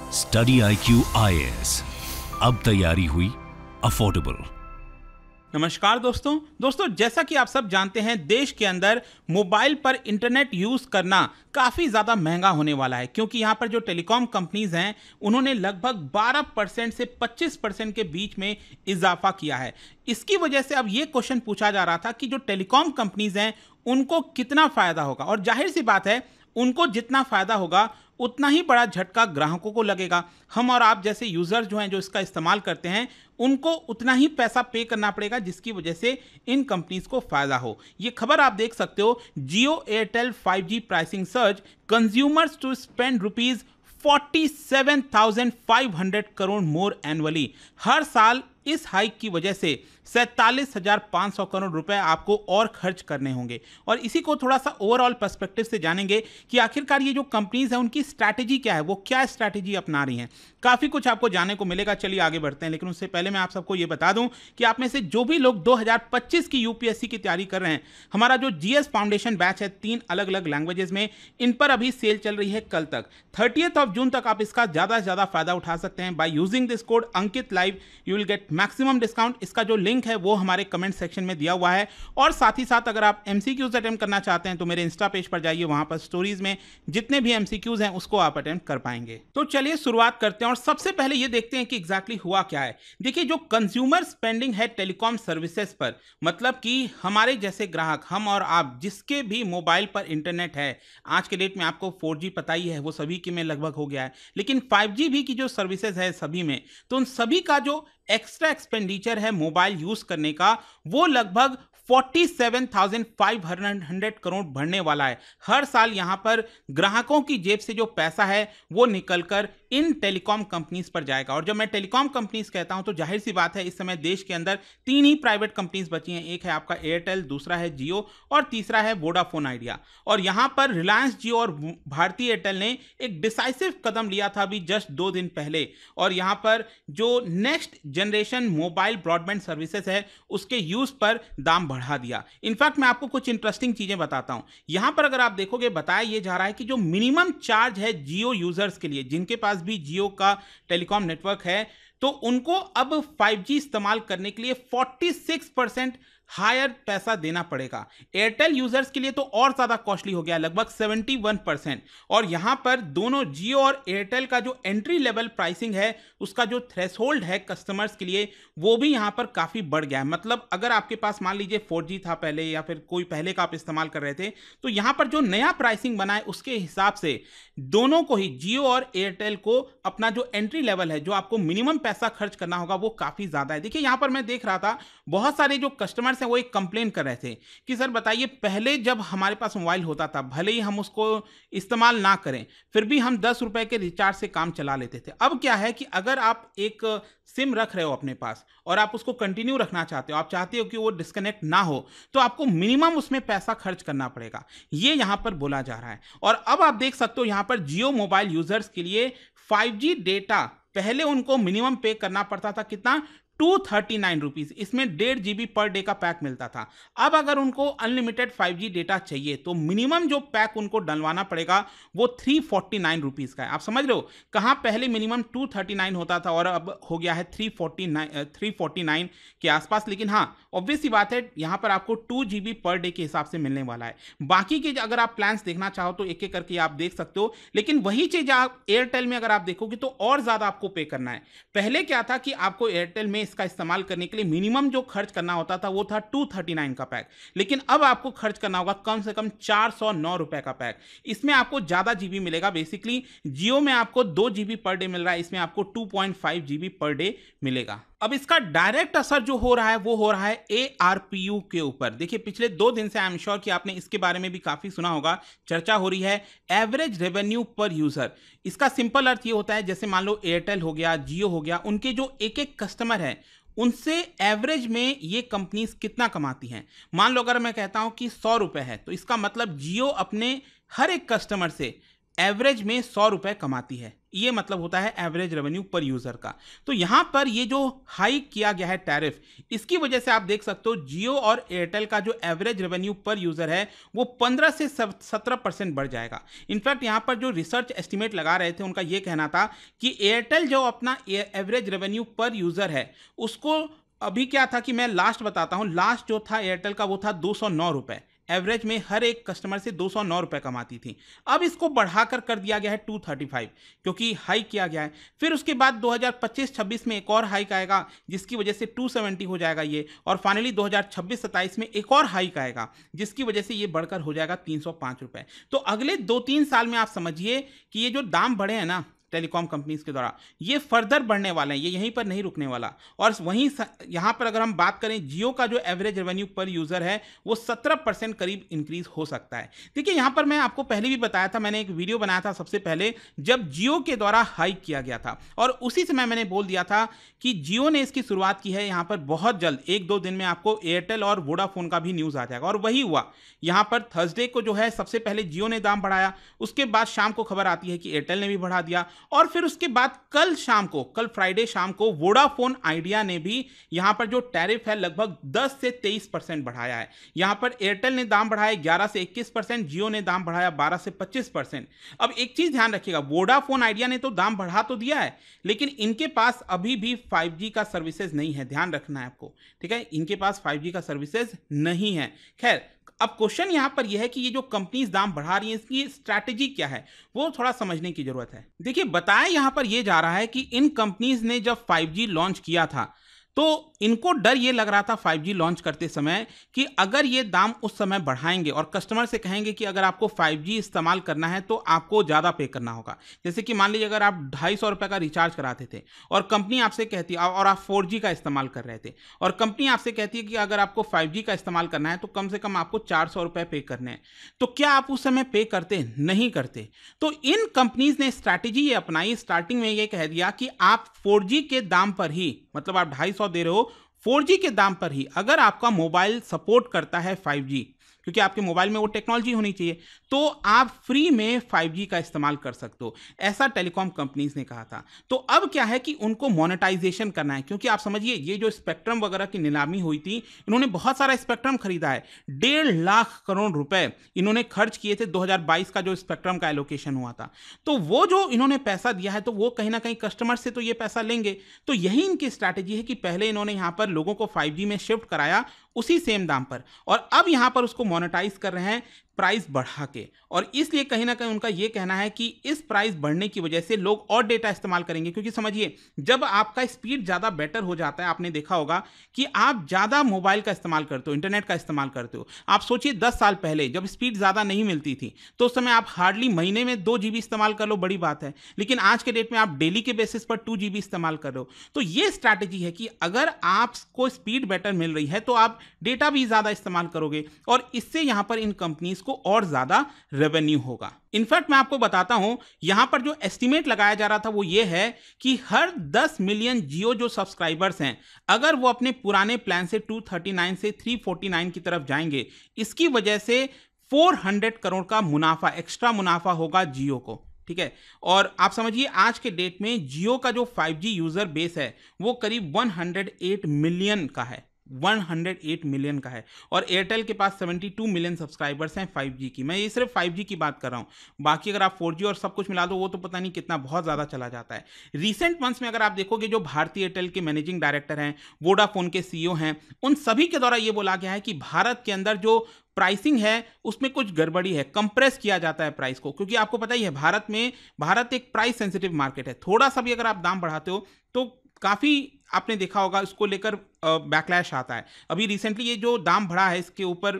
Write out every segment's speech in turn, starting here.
Study IQ IAS, अब तैयारी हुई अफोर्डेबल। नमस्कार दोस्तों, जैसा कि आप सब जानते हैं, देश के अंदर मोबाइल पर इंटरनेट यूज़ करना काफ़ी ज़्यादा महंगा होने वाला है, क्योंकि यहाँ पर जो टेलीकॉम कंपनीज हैं उन्होंने लगभग 12% से 25% के बीच में इजाफा किया है। इसकी वजह से अब ये क्वेश्चन पूछा जा रहा था कि जो टेलीकॉम कंपनीज हैं उनको कितना फ़ायदा होगा, और जाहिर सी बात है उनको जितना फ़ायदा होगा उतना ही बड़ा झटका ग्राहकों को लगेगा। हम और आप जैसे यूज़र्स जो हैं, जो इसका इस्तेमाल करते हैं, उनको उतना ही पैसा पे करना पड़ेगा, जिसकी वजह से इन कंपनीज को फ़ायदा हो। ये खबर आप देख सकते हो, Jio Airtel 5G pricing surge, consumers to spend rupees 47,500 crore more annually. हर साल इस हाइक की वजह से 47,500 करोड़ रुपए आपको और खर्च करने होंगे। और इसी को थोड़ा सा ओवरऑल पर्सपेक्टिव से जानेंगे कि आखिरकार ये जो कंपनीज हैं उनकी स्ट्रैटेजी क्या है, वो क्या स्ट्रैटेजी अपना रही हैं। काफ़ी कुछ आपको जानने को मिलेगा। चलिए आगे बढ़ते हैं, लेकिन उससे पहले मैं आप सबको ये बता दूं कि आप में से जो भी लोग 2025 की यूपीएससी की तैयारी कर रहे हैं, हमारा जो जीएस फाउंडेशन बैच है 3 अलग अलग लैंग्वेजेस में, इन पर अभी सेल चल रही है कल तक, 30 जून तक आप इसका ज़्यादा से ज़्यादा फायदा उठा सकते हैं। By using this code Ankit live you will get maximum discount. इसका जो लिंक है वो हमारे कमेंट सेक्शन में दिया हुआ है। और साथ ही साथ अगर आप एमसीक्यूज अटेम्प्ट करना चाहते हैं तो मेरे इंस्टा पेज पर जाइए, वहां पर स्टोरीज में जितने भी एमसीक्यूज हैं उसको आप अटेम्प्ट कर पाएंगे। तो चलिए शुरुआत करते हैं और सबसे पहले ये देखते हैं कि एग्जैक्टली हुआ क्या है। देखिए, जो कंज्यूमर स्पेंडिंग है टेलीकॉम सर्विसेज पर, मतलब कि हमारे जैसे ग्राहक, हम और आप जिसके भी मोबाइल पर इंटरनेट है, आज के डेट में आपको 4G पता ही है, वो सभी के में लगभग हो गया है, लेकिन 5G भी की जो सर्विसेज है सभी में, तो उन सभी का जो एक्स्ट्रा एक्सपेंडिचर है मोबाइल यूज करने का, वो लगभग 47,500 करोड़ बढ़ने वाला है। हर साल यहां पर ग्राहकों की जेब से जो पैसा है वो निकलकर इन टेलीकॉम कंपनीज पर जाएगा। और जब मैं टेलीकॉम कंपनीज कहता हूं तो जाहिर सी बात है, इस समय देश के अंदर 3 ही प्राइवेट कंपनीज बची हैं। एक है आपका एयरटेल, दूसरा है जियो और तीसरा है वोडाफोन आइडिया। और यहां पर रिलायंस जियो और भारती एयरटेल ने एक डिसाइसिव कदम लिया था अभी जस्ट 2 दिन पहले, और यहां पर जो next generation mobile broadband services है उसके यूज पर दाम बढ़ा दिया। इनफैक्ट मैं आपको कुछ इंटरेस्टिंग चीजें बताता हूं। यहां पर अगर आप देखोगे, बताया यह जा रहा है कि जो मिनिमम चार्ज है जियो यूजर्स के लिए, जिनके पास भी जियो का टेलीकॉम नेटवर्क है, तो उनको अब 5G इस्तेमाल करने के लिए 46% हायर पैसा देना पड़ेगा। एयरटेल यूजर्स के लिए तो और ज्यादा कॉस्टली हो गया, लगभग 71%। और यहां पर दोनों जियो और एयरटेल का जो एंट्री लेवल प्राइसिंग है, उसका जो थ्रेशोल्ड है कस्टमर्स के लिए, वो भी यहां पर काफी बढ़ गया है। मतलब अगर आपके पास मान लीजिए 4G था पहले, या फिर कोई पहले का आप इस्तेमाल कर रहे थे, तो यहां पर जो नया प्राइसिंग बना है उसके हिसाब से दोनों को ही, जियो और एयरटेल को, अपना जो एंट्री लेवल है, जो आपको मिनिमम पैसा खर्च करना होगा, वो काफी ज्यादा है। देखिए, यहां पर मैं देख रहा था बहुत सारे जो कस्टमर्स हैं वो एक कंप्लेन कर रहे थे कि सर बताइए, पहले जब हमारे पास मोबाइल होता था, भले ही हम उसको इस्तेमाल ना करें, फिर भी हम 10 रुपए के रिचार्ज से काम चला लेते थे। अब क्या है कि अगर आप एक सिम रख रहे हो अपने पास और आप उसको कंटिन्यू रखना चाहते हो, आप चाहते हो कि वो डिस्कनेक्ट ना हो, तो आपको मिनिमम उसमें पैसा खर्च करना पड़ेगा। ये यहां पर बोला जा रहा है। और अब आप देख सकते हो यहां पर जियो मोबाइल यूजर्स के लिए 5G डेटा पहले उनको मिनिमम पे करना पड़ता था, कितना, 239 रुपीज। इसमें 1.5 GB पर डे का पैक मिलता था। अब अगर उनको अनलिमिटेड 5G डेटा चाहिए तो मिनिमम जो पैक उनको डलवाना पड़ेगा वो 349 रुपीज का है। आप समझ रहे हो, कहां पहले मिनिमम 239 होता था और अब हो गया है 349 के आसपास। लेकिन हाँ, ऑब्वियस सी बात है, यहां पर आपको 2 GB पर डे के हिसाब से मिलने वाला है। बाकी के अगर आप प्लान्स देखना चाहो तो एक एक करके आप देख सकते हो, लेकिन वही चीज आप एयरटेल में अगर आप देखोगे तो और ज्यादा आपको पे करना है। पहले क्या था कि आपको एयरटेल में इसका इस्तेमाल करने के लिए मिनिमम जो खर्च करना होता था वो था 239 का पैक, लेकिन अब आपको खर्च करना होगा कम से कम 409 रुपए का पैक। इसमें आपको ज्यादा जीबी मिलेगा। बेसिकली जियो में आपको 2 GB पर डे मिल रहा है, इसमें आपको 2.5 GB पर डे मिलेगा। अब इसका डायरेक्ट असर जो हो रहा है वो हो रहा है ARPU के ऊपर। देखिए, पिछले 2 दिन से आई एम श्योर कि आपने इसके बारे में भी काफी सुना होगा, चर्चा हो रही है, एवरेज रेवेन्यू पर यूजर। इसका सिंपल अर्थ ये होता है, जैसे मान लो एयरटेल हो गया, जियो हो गया, उनके जो एक एक कस्टमर है उनसे एवरेज में ये कंपनीज कितना कमाती हैं। मान लो अगर मैं कहता हूं कि 100 रुपए है, तो इसका मतलब जियो अपने हर एक कस्टमर से एवरेज में 100 रुपए कमाती है। ये मतलब होता है एवरेज रेवेन्यू पर यूजर का। तो यहां पर ये जो हाइक किया गया है टैरिफ, इसकी वजह से आप देख सकते हो जियो और एयरटेल का जो एवरेज रेवेन्यू पर यूजर है वो 15 से 17% बढ़ जाएगा। इनफैक्ट यहां पर जो रिसर्च एस्टिमेट लगा रहे थे उनका ये कहना था कि एयरटेल जो अपना एवरेज रेवेन्यू पर यूजर है उसको अभी क्या था कि मैं लास्ट बताता हूं, लास्ट जो था एयरटेल का वो था 209 रुपए। एवरेज में हर एक कस्टमर से 209 रुपए कमाती थी। अब इसको बढ़ाकर कर दिया गया है 235, क्योंकि हाइक किया गया है। फिर उसके बाद 2025-26 में एक और हाइक आएगा जिसकी वजह से 270 हो जाएगा ये, और फाइनली 2026-27 में एक और हाइक आएगा जिसकी वजह से ये बढ़कर हो जाएगा 305 रुपए। तो अगले 2-3 साल में आप समझिए कि ये जो दाम बढ़े हैं ना टेलीकॉम कंपनीज के द्वारा, ये फर्दर बढ़ने वाले हैं, ये यहीं पर नहीं रुकने वाला। और वहीं यहाँ पर अगर हम बात करें जियो का जो एवरेज रेवेन्यू पर यूजर है वो 17% करीब इंक्रीज हो सकता है। देखिए यहाँ पर मैं आपको पहले भी बताया था, मैंने एक वीडियो बनाया था सबसे पहले जब जियो के द्वारा हाइक किया गया था, और उसी समय मैंने बोल दिया था कि जियो ने इसकी शुरुआत की है। यहाँ पर बहुत जल्द 1-2 दिन में आपको एयरटेल और वोडाफोन का भी न्यूज़ आ जाएगा, और वही हुआ। यहाँ पर थर्सडे को जो है सबसे पहले जियो ने दाम बढ़ाया, उसके बाद शाम को खबर आती है कि एयरटेल ने भी बढ़ा दिया, और फिर उसके बाद कल फ्राइडे शाम को वोडाफोन आइडिया ने भी यहां पर जो टैरिफ है लगभग 10 से 23% बढ़ाया है। यहां पर एयरटेल ने दाम बढ़ाया 11 से 21%, जियो ने दाम बढ़ाया 12 से 25%। अब एक चीज ध्यान रखिएगा, वोडाफोन आइडिया ने तो दाम बढ़ा तो दिया है, लेकिन इनके पास अभी भी 5G का सर्विसेज नहीं है, ध्यान रखना है आपको, ठीक है, इनके पास 5G का सर्विसेज नहीं है। खैर, अब क्वेश्चन यहां पर यह है कि ये जो कंपनीज दाम बढ़ा रही हैं इसकी स्ट्रैटेजी क्या है, वो थोड़ा समझने की जरूरत है। देखिए, बताया यहां पर यह जा रहा है कि इन कंपनीज ने जब 5G लॉन्च किया था तो इनको डर ये लग रहा था 5G लॉन्च करते समय कि अगर ये दाम उस समय बढ़ाएंगे और कस्टमर से कहेंगे कि अगर आपको 5G इस्तेमाल करना है तो आपको ज़्यादा पे करना होगा। जैसे कि मान लीजिए अगर आप 250 रुपये का रिचार्ज कराते थे और कंपनी आपसे कहती है, और आप 4G का इस्तेमाल कर रहे थे और कंपनी आपसे कहती है कि अगर आपको 5G का इस्तेमाल करना है तो कम से कम आपको 400 रुपये पे करने हैं, तो क्या आप उस समय पे करते? नहीं करते। तो इन कंपनीज ने स्ट्रैटेजी ये अपनाई, स्टार्टिंग में ये कह दिया कि आप 4G के दाम पर ही, मतलब आप 250 दे रहे हो 4G के दाम पर ही, अगर आपका मोबाइल सपोर्ट करता है 5G, क्योंकि आपके मोबाइल में वो टेक्नोलॉजी होनी चाहिए, तो आप फ्री में 5G का इस्तेमाल कर सकते हो, ऐसा टेलीकॉम कंपनीज ने कहा था। तो अब क्या है कि उनको मोनेटाइजेशन करना है, क्योंकि आप समझिए ये जो स्पेक्ट्रम वगैरह की नीलामी हुई थी, इन्होंने बहुत सारा स्पेक्ट्रम खरीदा है, 1.5 लाख करोड़ रुपए इन्होंने खर्च किए थे 2022 का जो स्पेक्ट्रम का एलोकेशन हुआ था। तो वो जो इन्होंने पैसा दिया है तो वो कहीं ना कहीं कस्टमर से तो ये पैसा लेंगे। तो यही इनकी स्ट्रैटेजी है कि पहले इन्होंने यहाँ पर लोगों को 5G में शिफ्ट कराया उसी सेम दाम पर, और अब यहां पर उसको मोनेटाइज कर रहे हैं प्राइस बढ़ा के। और इसलिए कहीं ना कहीं उनका यह कहना है कि इस प्राइस बढ़ने की वजह से लोग और डेटा इस्तेमाल करेंगे, क्योंकि समझिए जब आपका स्पीड ज़्यादा बेटर हो जाता है, आपने देखा होगा कि आप ज़्यादा मोबाइल का इस्तेमाल करते हो, इंटरनेट का इस्तेमाल करते हो। आप सोचिए 10 साल पहले जब स्पीड ज़्यादा नहीं मिलती थी तो उस समय आप हार्डली महीने में 2 GB इस्तेमाल कर लो, बड़ी बात है, लेकिन आज के डेट में आप डेली के बेसिस पर 2 GB इस्तेमाल कर रहे हो। तो ये स्ट्रैटेजी है कि अगर आपको स्पीड बेटर मिल रही है तो आप डेटा भी ज़्यादा इस्तेमाल करोगे, और इससे यहां पर इन कंपनीज को और ज़्यादा रेवेन्यू होगा। इनफैक्ट मैं आपको बताता हूं, यहां पर जो एस्टिमेट लगाया जा रहा था वो ये है कि हर 10 मिलियन जियो जो सब्सक्राइबर्स हैं, अगर वो अपने पुराने प्लान से 239 से 349 की तरफ जाएंगे, इसकी वजह से 400 करोड़ का मुनाफा, एक्स्ट्रा मुनाफा होगा जियो को, ठीक है। और आप समझिए आज के डेट में जियो का जो 5G यूजर बेस है वो करीब 108 मिलियन का है, 108 मिलियन का है, और एयरटेल के पास 72 मिलियन सब्सक्राइबर्स हैं 5G की। मैं ये सिर्फ 5G की बात कर रहा हूँ, बाकी अगर आप 4G और सब कुछ मिला दो वो तो पता नहीं कितना, बहुत ज़्यादा चला जाता है। रिसेंट मंथ्स में अगर आप देखोगे जो भारतीय एयरटेल के मैनेजिंग डायरेक्टर हैं, वोडाफोन के CEO हैं, उन सभी के द्वारा ये बोला गया है कि भारत के अंदर जो प्राइसिंग है उसमें कुछ गड़बड़ी है, कंप्रेस किया जाता है प्राइस को, क्योंकि आपको पता ही है भारत एक प्राइस सेंसिटिव मार्केट है। थोड़ा सा भी अगर आप दाम बढ़ाते हो तो काफ़ी आपने देखा होगा इसको लेकर बैकलैश आता है। अभी रिसेंटली ये जो दाम बढ़ा है इसके ऊपर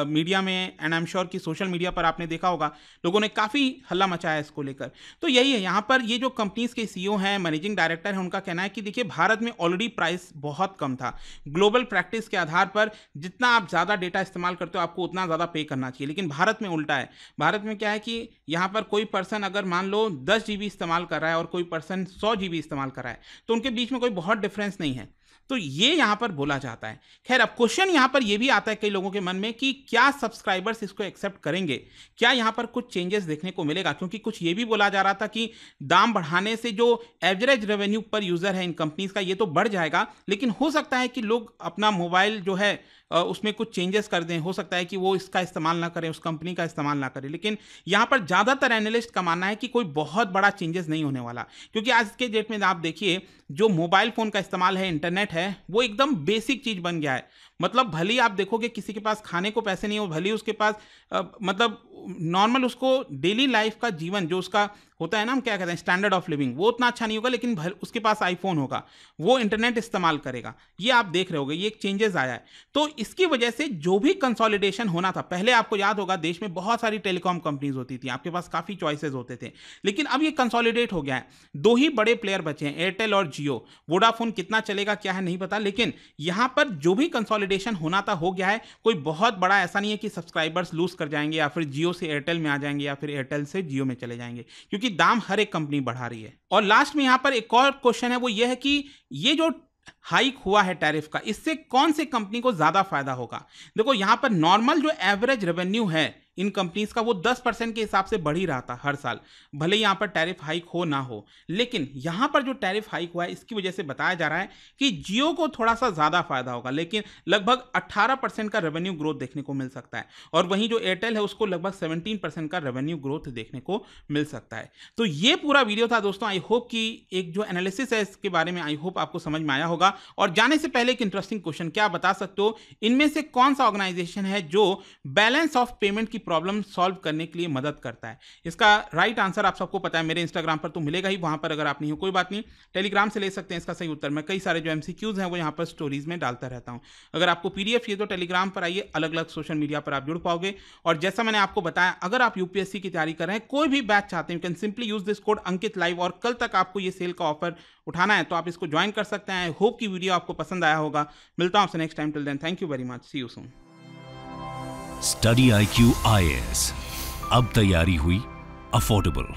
मीडिया में, एंड आई एम श्योर कि सोशल मीडिया पर आपने देखा होगा, लोगों ने काफ़ी हल्ला मचाया इसको लेकर। तो यही है, यहाँ पर ये जो कंपनीज के CEO हैं, मैनेजिंग डायरेक्टर हैं, उनका कहना है कि देखिए भारत में ऑलरेडी प्राइस बहुत कम था। ग्लोबल प्रैक्टिस के आधार पर जितना आप ज़्यादा डेटा इस्तेमाल करते हो आपको उतना ज़्यादा पे करना चाहिए, लेकिन भारत में उल्टा है। भारत में क्या है कि यहाँ पर कोई पर्सन अगर मान लो 10 GB इस्तेमाल कर रहा है और कोई पर्सन 100 GB इस्तेमाल कर रहा है तो उनके बीच में कोई बहुत डिफरेंस नहीं है। तो ये यहाँ पर बोला जाता है। खैर अब क्वेश्चन यहाँ पर ये भी आता है कई लोगों के मन में कि क्या सब्सक्राइबर्स इसको एक्सेप्ट करेंगे, क्या यहाँ पर कुछ चेंजेस देखने को मिलेगा, क्योंकि कुछ ये भी बोला जा रहा था कि दाम बढ़ाने से जो एवरेज रेवेन्यू पर यूजर है इन कंपनीज का ये तो बढ़ जाएगा, लेकिन हो सकता है कि लोग अपना मोबाइल जो है उसमें कुछ चेंजेस कर दें, हो सकता है कि वो इसका इस्तेमाल ना करें, उस कंपनी का इस्तेमाल ना करें। लेकिन यहाँ पर ज़्यादातर एनालिस्ट का मानना है कि कोई बहुत बड़ा चेंजेस नहीं होने वाला, क्योंकि आज के डेट में आप देखिए जो मोबाइल फ़ोन का इस्तेमाल है, इंटरनेट है, वो एकदम बेसिक चीज़ बन गया है। मतलब भले ही आप देखोगे किसी के पास खाने को पैसे नहीं हो, भले ही उसके पास मतलब नॉर्मल उसको डेली लाइफ का जीवन जो उसका होता है ना, हम क्या कहते हैं स्टैंडर्ड ऑफ लिविंग, वो उतना अच्छा नहीं होगा, लेकिन उसके पास आईफोन होगा, वो इंटरनेट इस्तेमाल करेगा। ये आप देख रहे होगे, ये एक चेंजेस आया है। तो इसकी वजह से जो भी कंसोलिडेशन होना था, पहले आपको याद होगा देश में बहुत सारी टेलीकॉम कंपनीज होती थी, आपके पास काफ़ी चॉइसेस होते थे, लेकिन अब ये कंसोलिडेट हो गया है। दो ही बड़े प्लेयर बचे हैं, एयरटेल और जियो। वोडाफोन कितना चलेगा क्या है नहीं पता, लेकिन यहाँ पर जो भी कंसोलिडेशन होना था हो गया है। कोई बहुत बड़ा ऐसा नहीं है कि सब्सक्राइबर्स लूज कर जाएंगे या फिर जियो से एयरटेल में आ जाएंगे या फिर एयरटेल से जियो में चले जाएंगे, क्योंकि दाम हर एक कंपनी बढ़ा रही है। और लास्ट में यहाँ पर एक और क्वेश्चन है, वो ये है कि ये जो हाइक हुआ है टैरिफ का, इससे कौन से कंपनी को ज्यादा फायदा होगा। देखो यहाँ पर नॉर्मल जो एवरेज रेवेन्यू है इन कंपनीज का वो 10% के हिसाब से बढ़ ही रहा था हर साल, भले ही यहाँ पर टैरिफ हाइक हो ना हो। लेकिन यहाँ पर जो टैरिफ हाइक हुआ है इसकी वजह से बताया जा रहा है कि जियो को थोड़ा सा ज़्यादा फायदा होगा, लेकिन लगभग 18% का रेवेन्यू ग्रोथ देखने को मिल सकता है, और वहीं जो एयरटेल है उसको लगभग 17% का रेवेन्यू ग्रोथ देखने को मिल सकता है। तो ये पूरा वीडियो था दोस्तों। आई होप कि एक जो एनालिसिस है इसके बारे में आई होप आपको समझ में आया होगा। और जाने से पहले एक इंटरेस्टिंग क्वेश्चन, क्या बता सकते हो इनमें से कौन सा ऑर्गेनाइजेशन है जो बैलेंस ऑफ पेमेंट की प्रॉब्लम सॉल्व करने के लिए मदद करता है। इसका राइट आंसर आप सबको पता है, मेरे इंस्टाग्राम पर तो मिलेगा ही, वहां पर अगर आप नहीं हो कोई बात नहीं, टेलीग्राम से ले सकते हैं इसका सही उत्तर। मैं कई सारे जो एमसीक्यूज हैं वो यहाँ पर स्टोरीज में डालता रहता हूँ। अगर आपको पीडीएफ चाहिए तो टेलीग्राम पर आइए, अलग अलग सोशल मीडिया पर आप जुड़ पाओगे। और जैसा मैंने आपको बताया, अगर आप यूपीएससी की तैयारी कर रहे हैं, कोई भी बैच चाहते हैं, you can simply use this code Ankit live, और कल तक आपको ये सेल का ऑफर उठाना है तो आप इसको ज्वाइन कर सकते हैं। आई होप की वीडियो आपको पसंद आया होगा। मिलता हूं आपसे next time, till then thank you very much, see you soon. Study IQ IAS, अब तैयारी हुई अफोर्डेबल।